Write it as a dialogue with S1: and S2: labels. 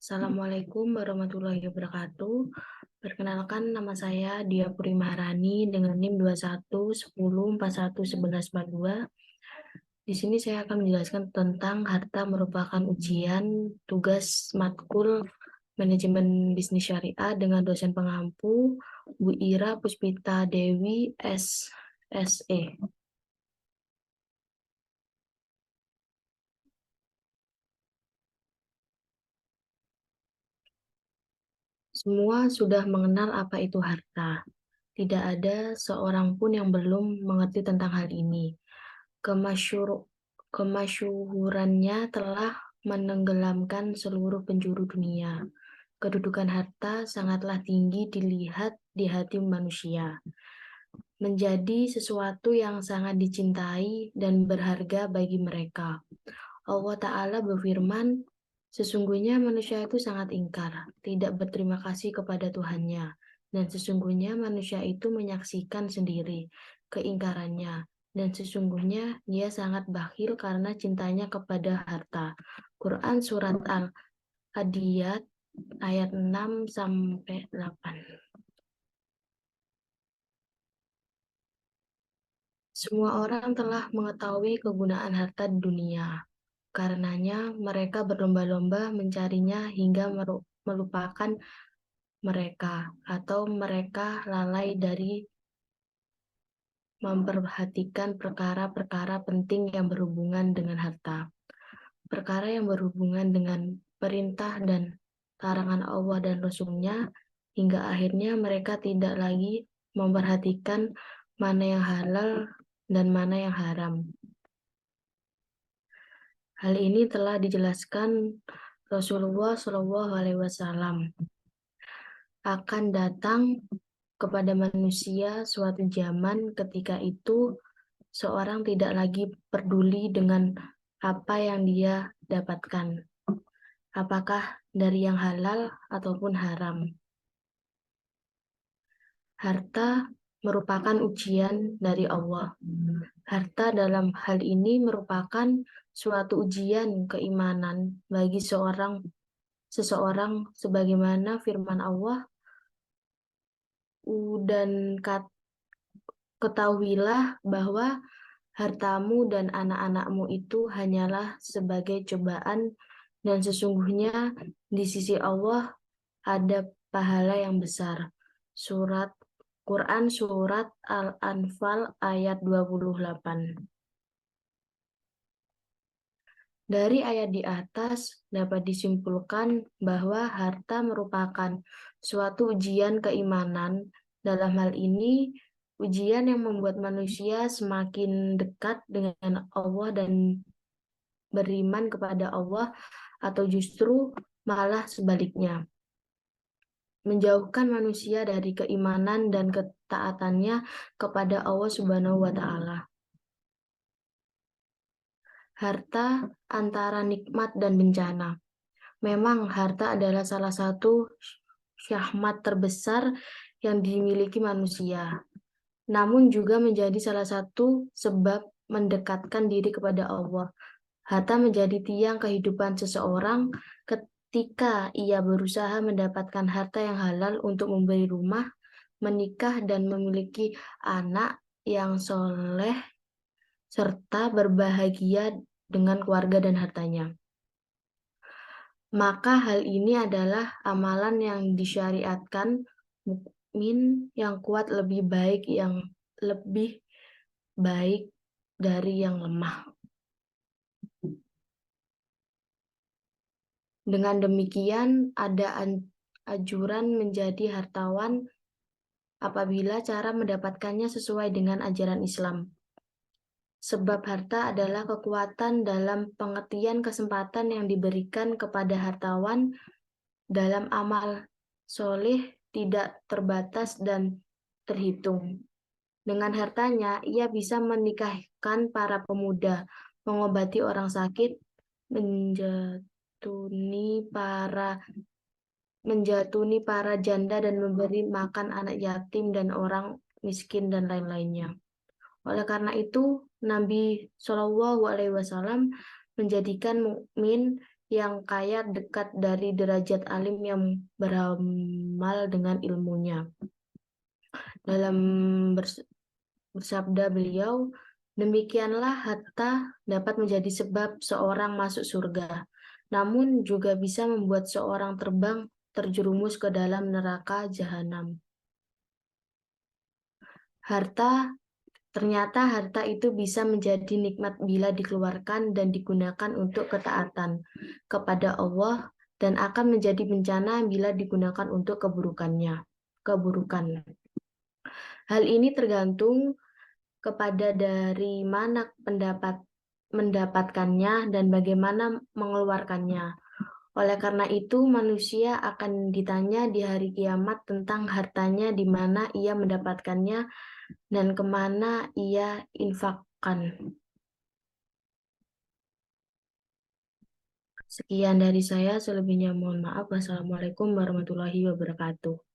S1: Assalamualaikum warahmatullahi wabarakatuh. Perkenalkan, nama saya Dia Puri Maharani dengan NIM 2110411142. Di sini saya akan menjelaskan tentang harta merupakan ujian tugas matkul manajemen bisnis syariah dengan dosen pengampu Bu Ira Puspita Dewi SSE. Semua sudah mengenal apa itu harta. Tidak ada seorang pun yang belum mengerti tentang hal ini. Kemasyhurannya telah menenggelamkan seluruh penjuru dunia. Kedudukan harta sangatlah tinggi dilihat di hati manusia, menjadi sesuatu yang sangat dicintai dan berharga bagi mereka. Allah Ta'ala berfirman, sesungguhnya manusia itu sangat ingkar, tidak berterima kasih kepada Tuhannya, dan sesungguhnya manusia itu menyaksikan sendiri keingkarannya, dan sesungguhnya dia sangat bakhil karena cintanya kepada harta. Quran Surat Al-Adiyat ayat 6-8. Semua orang telah mengetahui kegunaan harta di dunia. Karenanya mereka berlomba-lomba mencarinya hingga melupakan mereka, atau mereka lalai dari memperhatikan perkara-perkara penting yang berhubungan dengan harta. Perkara yang berhubungan dengan perintah dan larangan Allah dan Rasul-Nya, hingga akhirnya mereka tidak lagi memperhatikan mana yang halal dan mana yang haram. Hal ini telah dijelaskan Rasulullah SAW. Akan datang kepada manusia suatu zaman ketika itu seorang tidak lagi peduli dengan apa yang dia dapatkan, apakah dari yang halal ataupun haram. Harta merupakan ujian dari Allah. Harta dalam hal ini merupakan suatu ujian keimanan bagi seseorang sebagaimana firman Allah, dan ketahuilah bahwa hartamu dan anak-anakmu itu hanyalah sebagai cobaan, dan sesungguhnya di sisi Allah ada pahala yang besar. Quran Surat Al-Anfal ayat 28. Dari ayat di atas dapat disimpulkan bahwa harta merupakan suatu ujian keimanan. Dalam hal ini, ujian yang membuat manusia semakin dekat dengan Allah dan beriman kepada Allah, atau justru malah sebaliknya, menjauhkan manusia dari keimanan dan ketaatannya kepada Allah Subhanahu wa Ta'ala. Harta antara nikmat dan bencana. Memang harta adalah salah satu syahmat terbesar yang dimiliki manusia, namun juga menjadi salah satu sebab mendekatkan diri kepada Allah. Harta menjadi tiang kehidupan seseorang ketika ia berusaha mendapatkan harta yang halal untuk membeli rumah, menikah, dan memiliki anak yang soleh, serta berbahagia dengan keluarga dan hartanya. Maka hal ini adalah amalan yang disyariatkan. Mukmin yang kuat lebih baik dari yang lemah. Dengan demikian, ada anjuran menjadi hartawan apabila cara mendapatkannya sesuai dengan ajaran Islam. Sebab harta adalah kekuatan dalam pengertian kesempatan yang diberikan kepada hartawan dalam amal soleh tidak terbatas dan terhitung. Dengan hartanya, ia bisa menikahkan para pemuda, mengobati orang sakit, menjatuni para janda, dan memberi makan anak yatim dan orang miskin dan lain-lainnya. Oleh karena itu, Nabi SAW menjadikan mukmin yang kaya dekat dari derajat alim yang beramal dengan ilmunya. Dalam bersabda beliau, demikianlah harta dapat menjadi sebab seorang masuk surga, namun juga bisa membuat seorang terbang terjerumus ke dalam neraka jahanam. Ternyata harta itu bisa menjadi nikmat bila dikeluarkan dan digunakan untuk ketaatan kepada Allah dan akan menjadi bencana bila digunakan untuk keburukan. Hal ini tergantung kepada dari mana mendapatkannya dan bagaimana mengeluarkannya. Oleh karena itu, manusia akan ditanya di hari kiamat tentang hartanya, di mana ia mendapatkannya dan kemana ia infakkan. Sekian dari saya, selebihnya mohon maaf. Wassalamualaikum warahmatullahi wabarakatuh.